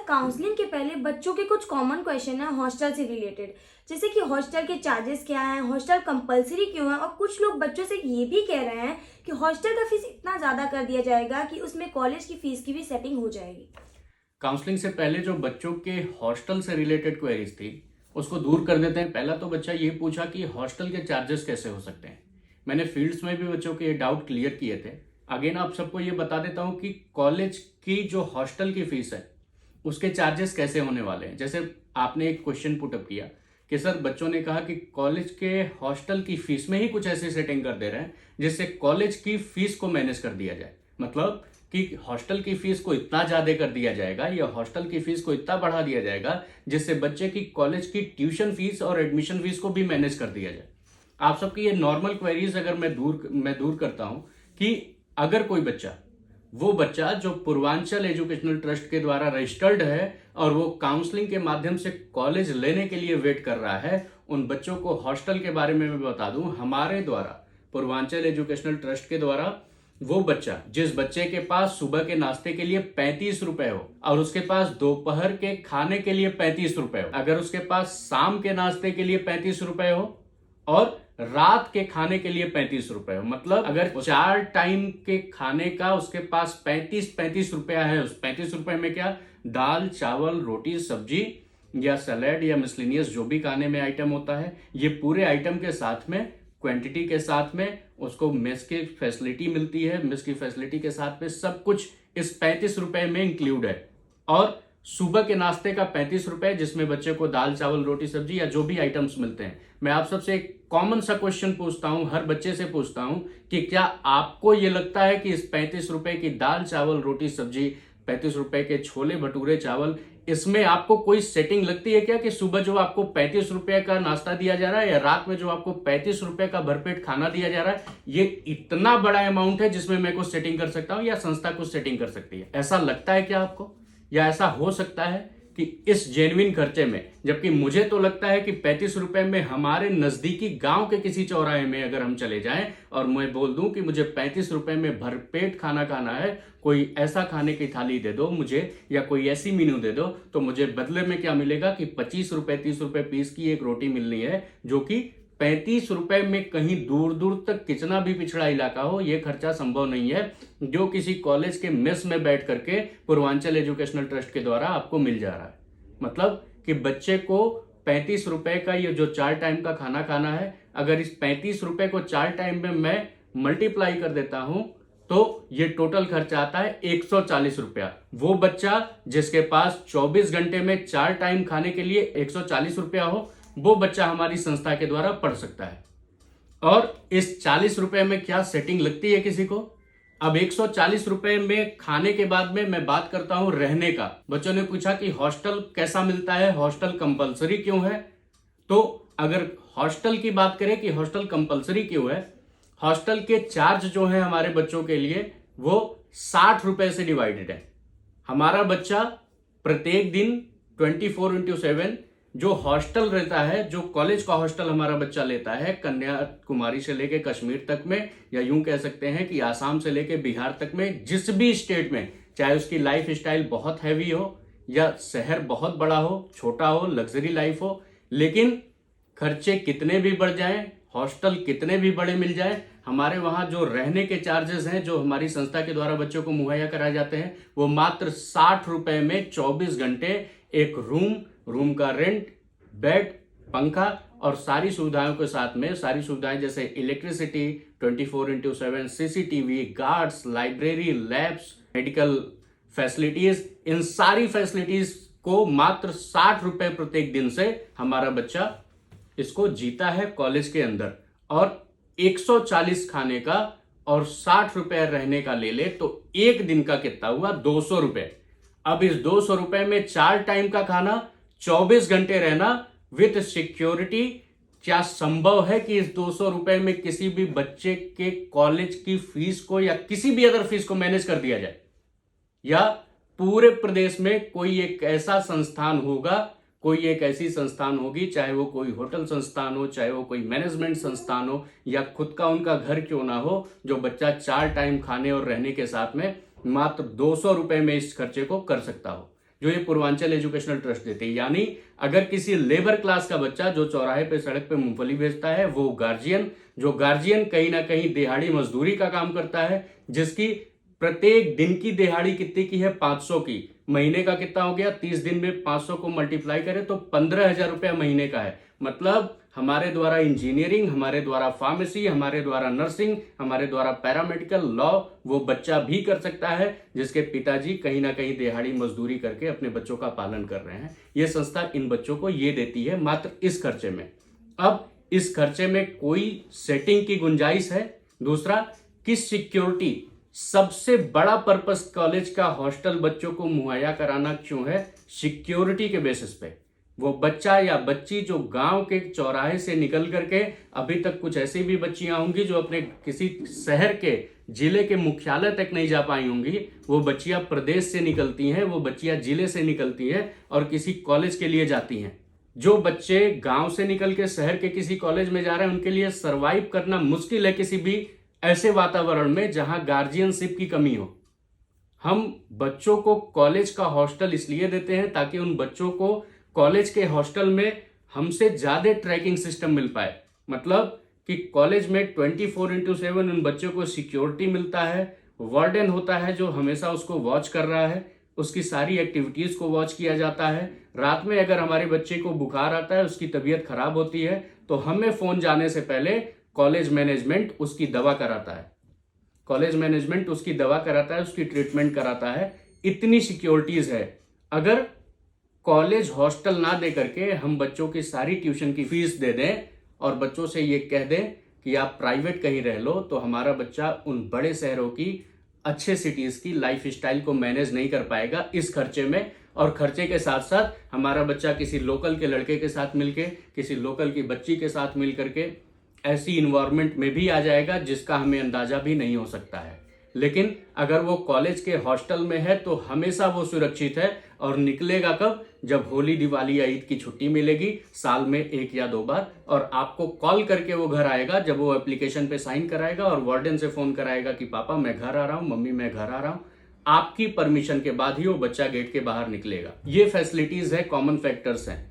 Counselling के पहले बच्चों के कुछ कॉमन क्वेश्चन है हॉस्टल से रिलेटेड, जैसे कि हॉस्टल के चार्जेस क्या हैं, हॉस्टल कंपलसरी क्यों है, और कुछ लोग बच्चों से ये भी कह रहे हैं कि हॉस्टल का फीस इतना ज़्यादा कर दिया जाएगा कि उसमें कॉलेज की फीस की भी सेटिंग हो जाएगी। काउंसलिंग से पहले जो बच्चों के हॉस्टल से रिलेटेड क्वेरीज थी उसको दूर कर देते हैं। पहला तो बच्चा ये पूछा कि हॉस्टल के चार्जेस कैसे हो सकते हैं। मैंने फील्ड्स में भी बच्चों के ये डाउट क्लियर किए थे। अगेन आप सबको ये बता देता हूँ कि कॉलेज की जो हॉस्टल की फीस है उसके चार्जेस कैसे होने वाले हैं। जैसे आपने एक क्वेश्चन पुटअप किया कि सर बच्चों ने कहा कि कॉलेज के हॉस्टल की फीस में ही कुछ ऐसी सेटिंग कर दे रहे हैं जिससे कॉलेज की फीस को मैनेज कर दिया जाए। मतलब कि हॉस्टल की फीस को इतना ज्यादा कर दिया जाएगा या हॉस्टल की फीस को इतना बढ़ा दिया जाएगा जिससे बच्चे की कॉलेज की ट्यूशन फीस और एडमिशन फीस को भी मैनेज कर दिया जाए। आप सबकी ये नॉर्मल क्वेरीज अगर मैं दूर करता हूं कि अगर कोई बच्चा, वो बच्चा जो पूर्वांचल एजुकेशनल ट्रस्ट के द्वारा रजिस्टर्ड है और वो काउंसलिंग के माध्यम से कॉलेज लेने के लिए वेट कर रहा है, उन बच्चों को हॉस्टल के बारे में मैं बता दूं, हमारे द्वारा पूर्वांचल एजुकेशनल ट्रस्ट के द्वारा वो बच्चा जिस बच्चे के पास सुबह के नाश्ते के लिए 35 रुपए हो और उसके पास दोपहर के खाने के लिए 35 रुपए हो, अगर उसके पास शाम के नाश्ते के लिए 35 रुपए हो और रात के खाने के लिए 35 रुपए हो, मतलब अगर 4 टाइम के खाने का उसके पास 35 रुपया है, उस 35 रुपए में क्या दाल चावल रोटी सब्जी या सैलेड या मिसलिनियस जो भी खाने में आइटम होता है, ये पूरे आइटम के साथ में क्वांटिटी के साथ में उसको मेस की फैसिलिटी मिलती है। मेस की फैसिलिटी के साथ में सब कुछ इस 35 रुपए में इंक्लूड है। और सुबह के नाश्ते का 35 रुपए जिसमें बच्चे को दाल चावल रोटी सब्जी या जो भी आइटम्स मिलते हैं। मैं आप सबसे एक कॉमन सा क्वेश्चन पूछता हूं, हर बच्चे से पूछता हूं कि क्या आपको यह लगता है कि इस 35 रुपए की दाल चावल रोटी सब्जी, 35 रुपए के छोले भटूरे चावल, इसमें आपको कोई सेटिंग लगती है क्या कि सुबह जो आपको 35 रुपए का नाश्ता दिया जा रहा है या रात में जो आपको 35 रुपए का भरपेट खाना दिया जा रहा है, ये इतना बड़ा अमाउंट है जिसमें मैं कुछ सेटिंग कर सकता हूं या संस्था कुछ सेटिंग कर सकती है? ऐसा लगता है क्या आपको, या ऐसा हो सकता है कि इस जेन्युइन खर्चे में, जबकि मुझे तो लगता है कि 35 रुपए में हमारे नजदीकी गांव के किसी चौराहे में अगर हम चले जाएं और मैं बोल दूं कि मुझे 35 रुपए में भरपेट खाना खाना है, कोई ऐसा खाने की थाली दे दो मुझे या कोई ऐसी मेन्यू दे दो, तो मुझे बदले में क्या मिलेगा कि 25 रुपए 30 रुपए पीस की एक रोटी मिलनी है, जो कि 35 रुपए में कहीं दूर दूर तक कितना भी पिछड़ा इलाका हो ये खर्चा संभव नहीं है जो किसी कॉलेज के मेस में बैठ करके पूर्वांचल एजुकेशनल ट्रस्ट के द्वारा आपको मिल जा रहा है। मतलब कि बच्चे को 35 रुपए का ये जो 4 टाइम का खाना खाना है, अगर इस 35 रुपए को 4 टाइम में मैं मल्टीप्लाई कर देता हूं तो ये टोटल खर्चा आता है 140 रुपया। वो बच्चा जिसके पास 24 घंटे में 4 टाइम खाने के लिए 140 रुपया हो, वो बच्चा हमारी संस्था के द्वारा पढ़ सकता है। और इस 40 रुपए में क्या सेटिंग लगती है किसी को? अब 140 रुपए में खाने के बाद में मैं बात करता हूं रहने का। बच्चों ने पूछा कि हॉस्टल कैसा मिलता है, हॉस्टल कंपलसरी क्यों है? तो अगर हॉस्टल की बात करें कि हॉस्टल कंपलसरी क्यों है, हॉस्टल के चार्ज जो है हमारे बच्चों के लिए वो 60 रुपए से डिवाइडेड है। हमारा बच्चा प्रत्येक दिन 24x7 जो हॉस्टल रहता है, जो कॉलेज का हॉस्टल हमारा बच्चा लेता है, कन्याकुमारी से लेके कश्मीर तक में, या यूं कह सकते हैं कि आसाम से लेके बिहार तक में, जिस भी स्टेट में, चाहे उसकी लाइफ स्टाइल बहुत हैवी हो या शहर बहुत बड़ा हो, छोटा हो, लग्जरी लाइफ हो, लेकिन खर्चे कितने भी बढ़ जाएं, हॉस्टल कितने भी बड़े मिल जाए, हमारे वहां जो रहने के चार्जेस हैं जो हमारी संस्था के द्वारा बच्चों को मुहैया कराए जाते हैं, वो मात्र 60 रुपए में 24 घंटे एक रूम का रेंट, बेड, पंखा और सारी सुविधाओं के साथ में, सारी सुविधाएं जैसे electricity, 24x7 CCTV, guards, library, labs, medical facilities, इन सारी फैसिलिटीज को मात्र 60 रुपए प्रत्येक दिन से हमारा बच्चा इसको जीता है कॉलेज के अंदर। और 140 खाने का और 60 रुपए रहने का ले ले तो एक दिन का कितना हुआ? 200 रुपए। अब इस 200 रुपए में 4 टाइम का खाना, 24 घंटे रहना विथ सिक्योरिटी, क्या संभव है कि इस 200 रुपए में किसी भी बच्चे के कॉलेज की फीस को या किसी भी अदर फीस को मैनेज कर दिया जाए? या पूरे प्रदेश में कोई एक ऐसा संस्थान होगा, कोई एक ऐसी संस्थान होगी, चाहे वो कोई होटल संस्थान हो, चाहे वो कोई मैनेजमेंट संस्थान हो, या खुद का उनका घर क्यों ना हो, जो बच्चा 4 टाइम खाने और रहने के साथ में मात्र 200 रुपए में इस खर्चे को कर सकता हो? जो ये पूर्वांचल एजुकेशनल ट्रस्ट देते हैं। यानी अगर किसी लेबर क्लास का बच्चा जो चौराहे पे सड़क पे मूंगफली बेचता है, वो गार्जियन कहीं ना कहीं दिहाड़ी मजदूरी का काम करता है, जिसकी प्रत्येक दिन की दिहाड़ी कितने की है, 500 की, महीने का कितना हो गया, 30 दिन में 500 को मल्टीप्लाई करें तो 15,000 रुपया महीने का है। मतलब हमारे द्वारा इंजीनियरिंग, हमारे द्वारा फार्मेसी, हमारे द्वारा नर्सिंग, हमारे द्वारा पैरामेडिकल, लॉ वो बच्चा भी कर सकता है जिसके पिताजी कहीं ना कहीं दिहाड़ी मजदूरी करके अपने बच्चों का पालन कर रहे हैं। ये संस्था इन बच्चों को ये देती है मात्र इस खर्चे में। अब इस खर्चे में कोई सेटिंग की गुंजाइश है? दूसरा, किस सिक्योरिटी, सबसे बड़ा पर्पस कॉलेज का हॉस्टल बच्चों को मुहैया कराना क्यों है? सिक्योरिटी के बेसिस पे। वो बच्चा या बच्ची जो गांव के चौराहे से निकल करके, अभी तक कुछ ऐसी भी बच्चियां होंगी जो अपने किसी शहर के, जिले के मुख्यालय तक नहीं जा पाई होंगी, वो बच्चियां प्रदेश से निकलती हैं, वो बच्चियां जिले से निकलती हैं और किसी कॉलेज के लिए जाती हैं। जो बच्चे गांव से निकल के शहर के किसी कॉलेज में जा रहे हैं, उनके लिए सरवाइव करना मुश्किल है किसी भी ऐसे वातावरण में जहां गार्जियनशिप की कमी हो। हम बच्चों को कॉलेज का हॉस्टल इसलिए देते हैं ताकि उन बच्चों को कॉलेज के हॉस्टल में हमसे ज्यादा ट्रैकिंग सिस्टम मिल पाए। मतलब कि कॉलेज में 24/7 उन बच्चों को सिक्योरिटी मिलता है, वार्डन होता है जो हमेशा उसको वॉच कर रहा है, उसकी सारी एक्टिविटीज को वॉच किया जाता है। रात में अगर हमारे बच्चे को बुखार आता है, उसकी तबीयत खराब होती है, तो हमें फोन जाने से पहले कॉलेज मैनेजमेंट उसकी दवा कराता है, उसकी ट्रीटमेंट कराता है। इतनी सिक्योरिटीज है। अगर कॉलेज हॉस्टल ना दे करके हम बच्चों की सारी ट्यूशन की फीस दे दें और बच्चों से ये कह दें कि आप प्राइवेट कहीं रह लो, तो हमारा बच्चा उन बड़े शहरों की, अच्छे सिटीज की लाइफ स्टाइल को मैनेज नहीं कर पाएगा इस खर्चे में। और खर्चे के साथ साथ हमारा बच्चा किसी लोकल के लड़के के साथ मिलके, किसी लोकल की बच्ची के साथ मिल करके ऐसी इन्वायरमेंट में भी आ जाएगा जिसका हमें अंदाजा भी नहीं हो सकता है। लेकिन अगर वो कॉलेज के हॉस्टल में है तो हमेशा वो सुरक्षित है। और निकलेगा कब? जब होली, दिवाली या ईद की छुट्टी मिलेगी, साल में 1 या 2 बार, और आपको कॉल करके वो घर आएगा जब वो एप्लीकेशन पे साइन कराएगा और वार्डन से फोन कराएगा कि पापा मैं घर आ रहा हूँ, मम्मी मैं घर आ रहा हूँ। आपकी परमिशन के बाद ही वो बच्चा गेट के बाहर निकलेगा। ये फैसिलिटीज है, कॉमन फैक्टर्स हैं।